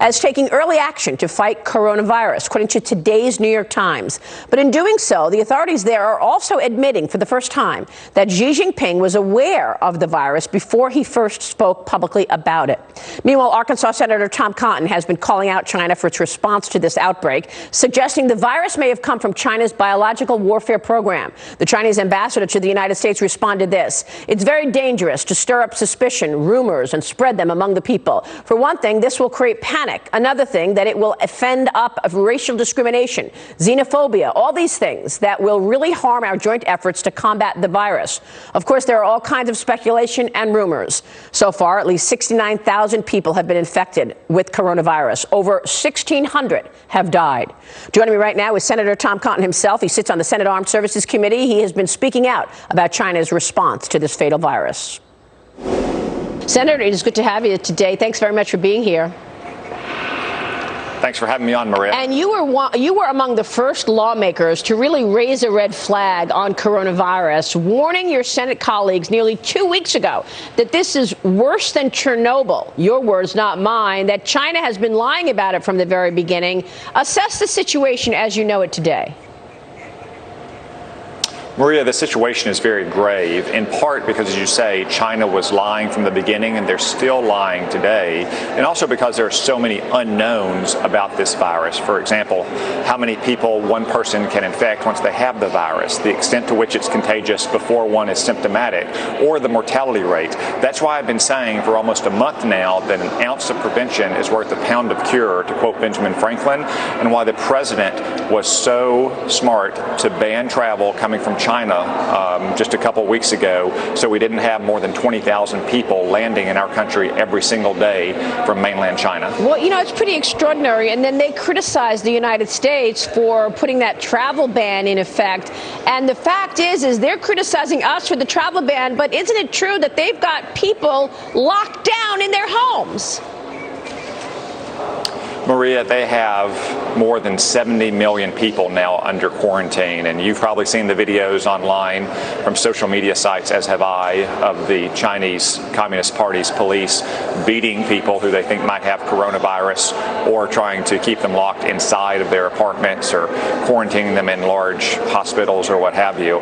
as taking early action to fight coronavirus, according to today's New York Times. But in doing so, the authorities there are also admitting for the first time that Xi Jinping was aware of the virus before he first spoke publicly about it. Meanwhile, Arkansas Senator Tom Cotton has been calling out China for its response to this outbreak, suggesting the virus may have come from China's biological warfare program. The Chinese ambassador to the United States responded this: "It's very dangerous to stir up suspicion, rumors, and spread them among the people. For one thing, this will create panic. Another thing, that it will offend up of racial discrimination, xenophobia, all these things that will really harm our joint efforts to combat the virus." Of course, there are all kinds of speculation and rumors. So far, at least 69,000 people have been infected with coronavirus. Over 1,600 have died. Joining me right now is Senator Tom Cotton himself. He sits on the Senate Armed Services Committee. He has been speaking out about China's response to this fatal virus. Senator, it is good to have you today. Thanks very much for being here. Thanks for having me on, Maria. And you were among the first lawmakers to really raise a red flag on coronavirus, warning your Senate colleagues nearly 2 weeks ago that this is worse than Chernobyl. Your words, not mine, that China has been lying about it from the very beginning. Assess the situation as you know it today. Maria, the situation is very grave, in part because, as you say, China was lying from the beginning and they're still lying today, and also because there are so many unknowns about this virus. For example, how many people one person can infect once they have the virus, the extent to which it's contagious before one is symptomatic, or the mortality rate. That's why I've been saying for almost a month now that an ounce of prevention is worth a pound of cure, to quote Benjamin Franklin, and why the president was so smart to ban travel coming from China just a couple weeks ago, so we didn't have more than 20,000 people landing in our country every single day from mainland China. Well, you know, it's pretty extraordinary. And then they criticized the United States for putting that travel ban in effect. And the fact is they're criticizing us for the travel ban. But isn't it true that they've got people locked down in their homes? Maria, they have more than 70 million people now under quarantine, and you've probably seen the videos online from social media sites, as have I, of the Chinese Communist Party's police beating people who they think might have coronavirus, or trying to keep them locked inside of their apartments, or quarantining them in large hospitals or what have you.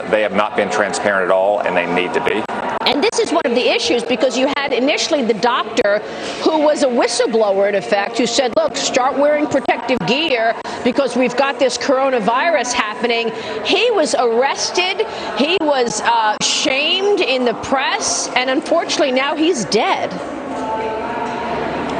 They have not been transparent at all, and they need to be. And this is one of the issues, because you had initially the doctor who was a whistleblower, in effect, who said, look, start wearing protective gear because we've got this coronavirus happening. He was arrested. He was shamed in the press. And unfortunately, now he's dead.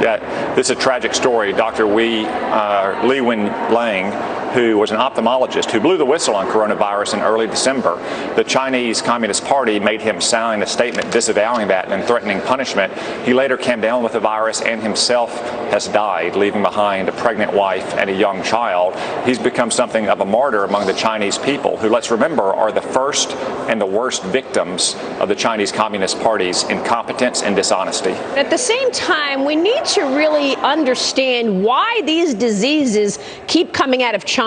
Yeah, this is a tragic story. Dr. Li Wenliang, who was an ophthalmologist who blew the whistle on coronavirus in early December. The Chinese Communist Party made him sign a statement disavowing that and threatening punishment. He later came down with the virus and himself has died, leaving behind a pregnant wife and a young child. He's become something of a martyr among the Chinese people, who, let's remember, are the first and the worst victims of the Chinese Communist Party's incompetence and dishonesty. At the same time, we need to really understand why these diseases keep coming out of China.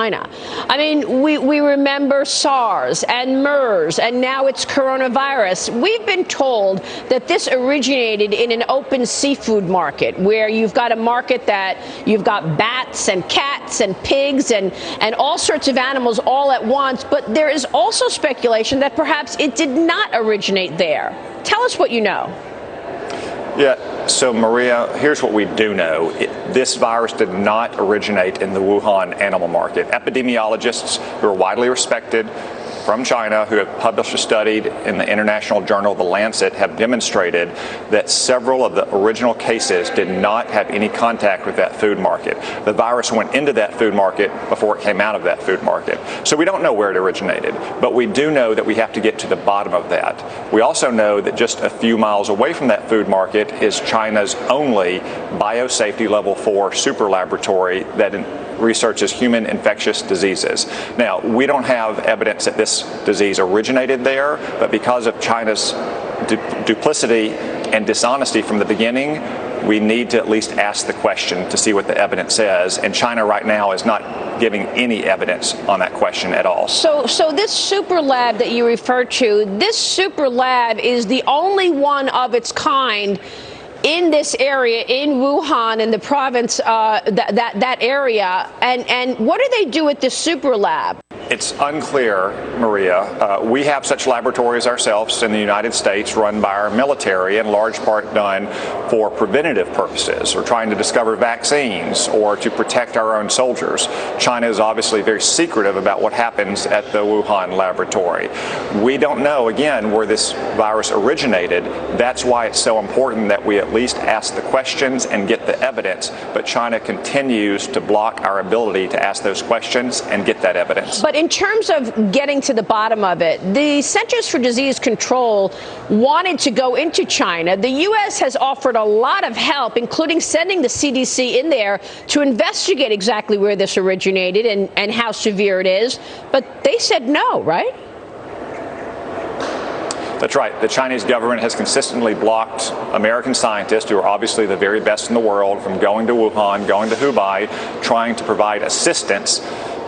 I mean, we remember SARS and MERS, and now it's coronavirus. We've been told that this originated in an open seafood market, where you've got a market that you've got bats and cats and pigs and all sorts of animals all at once. But there is also speculation that perhaps it did not originate there. Tell us what you know. Yeah, so Maria, here's what we do know. This virus did not originate in the Wuhan animal market. Epidemiologists who are widely respected from China, who have published a study in the international journal The Lancet, have demonstrated that several of the original cases did not have any contact with that food market. The virus went into that food market before it came out of that food market. So we don't know where it originated, but we do know that we have to get to the bottom of that. We also know that just a few miles away from that food market is China's only biosafety level 4 super laboratory that researches human infectious diseases. Now, we don't have evidence that this disease originated there, but because of China's duplicity and dishonesty from the beginning, we need to at least ask the question to see what the evidence says. And China right now is not giving any evidence on that question at all. So this super lab that you refer to, this super lab is the only one of its kind in this area, in Wuhan, in the province, that area, and what do they do with this super lab? It's unclear, Maria. We have such laboratories ourselves in the United States run by our military, in large part done for preventative purposes, or trying to discover vaccines or to protect our own soldiers. China is obviously very secretive about what happens at the Wuhan laboratory. We don't know, again, where this virus originated. That's why it's so important that we at least ask the questions and get the evidence. But China continues to block our ability to ask those questions and get that evidence. But in terms of getting to the bottom of it, the Centers for Disease Control wanted to go into China. The U.S. has offered a lot of help, including sending the CDC in there to investigate exactly where this originated and how severe it is. But they said no, right? That's right. The Chinese government has consistently blocked American scientists, who are obviously the very best in the world, from going to Wuhan, going to Hubei, trying to provide assistance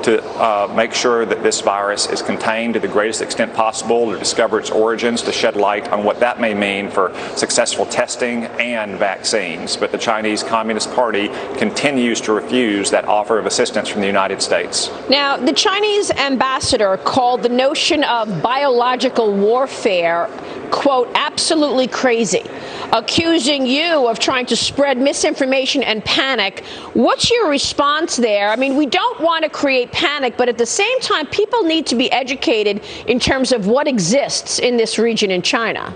to make sure that this virus is contained to the greatest extent possible, to discover its origins, to shed light on what that may mean for successful testing and vaccines. But the Chinese Communist Party continues to refuse that offer of assistance from the United States. Now, the Chinese ambassador called the notion of biological warfare, quote, absolutely crazy, accusing you of trying to spread misinformation and panic. What's your response there? I mean, we don't want to create panic, but at the same time, people need to be educated in terms of what exists in this region in China.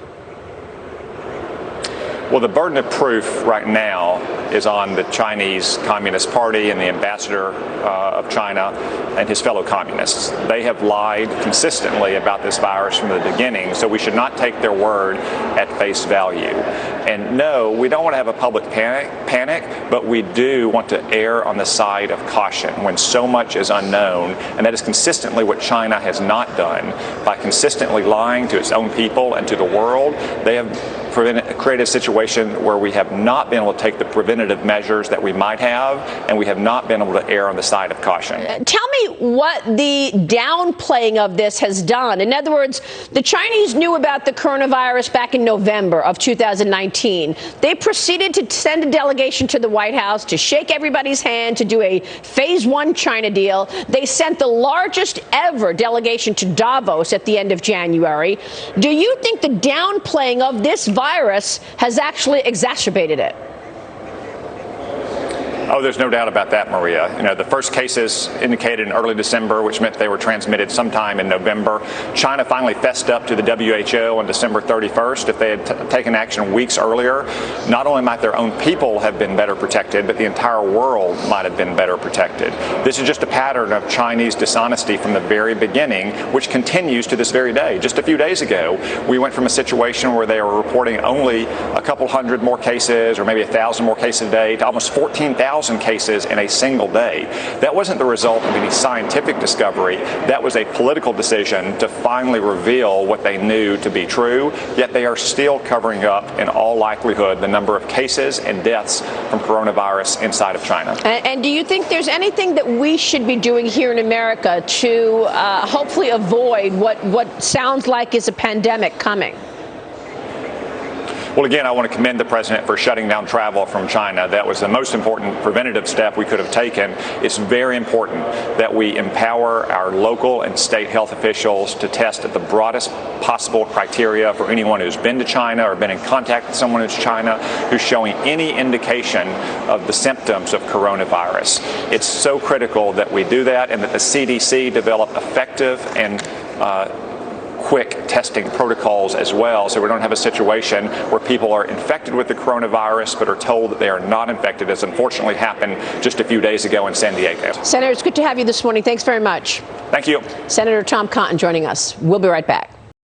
Well, the burden of proof right now is on the Chinese Communist Party and the ambassador of China and his fellow communists. They have lied consistently about this virus from the beginning, so we should not take their word at face value. And no, we don't want to have a public panic, but we do want to err on the side of caution when so much is unknown, and that is consistently what China has not done. By consistently lying to its own people and to the world, they have created a situation where we have not been able to take the preventative measures that we might have, and we have not been able to err on the side of caution. Tell me what the downplaying of this has done. In other words, the Chinese knew about the coronavirus back in November of 2019. They proceeded to send a delegation to the White House to shake everybody's hand, to do a phase 1 China deal. They sent the largest ever delegation to Davos at the end of January. Do you think the downplaying of this virus has actually exacerbated it? Oh, there's no doubt about that, Maria. You know, the first cases indicated in early December, which meant they were transmitted sometime in November. China finally fessed up to the WHO on December 31st. If they had taken action weeks earlier, not only might their own people have been better protected, but the entire world might have been better protected. This is just a pattern of Chinese dishonesty from the very beginning, which continues to this very day. Just a few days ago, we went from a situation where they were reporting only a couple hundred more cases, or maybe 1,000 more cases a day, to almost 14,000 cases in a single day. That wasn't the result of any scientific discovery. That was a political decision to finally reveal what they knew to be true, yet they are still covering up, in all likelihood, the number of cases and deaths from coronavirus inside of China. And do you think there's anything that we should be doing here in America to hopefully avoid what sounds like is a pandemic coming? Well, again, I want to commend the president for shutting down travel from China. That was the most important preventative step we could have taken. It's very important that we empower our local and state health officials to test at the broadest possible criteria for anyone who's been to China or been in contact with someone who's China who's showing any indication of the symptoms of coronavirus. It's so critical that we do that, and that the CDC develop effective and quick testing protocols as well, so we don't have a situation where people are infected with the coronavirus but are told that they are not infected, as unfortunately happened just a few days ago in San Diego. Senator, it's good to have you this morning. Thanks very much. Thank you. Senator Tom Cotton joining us. We'll be right back.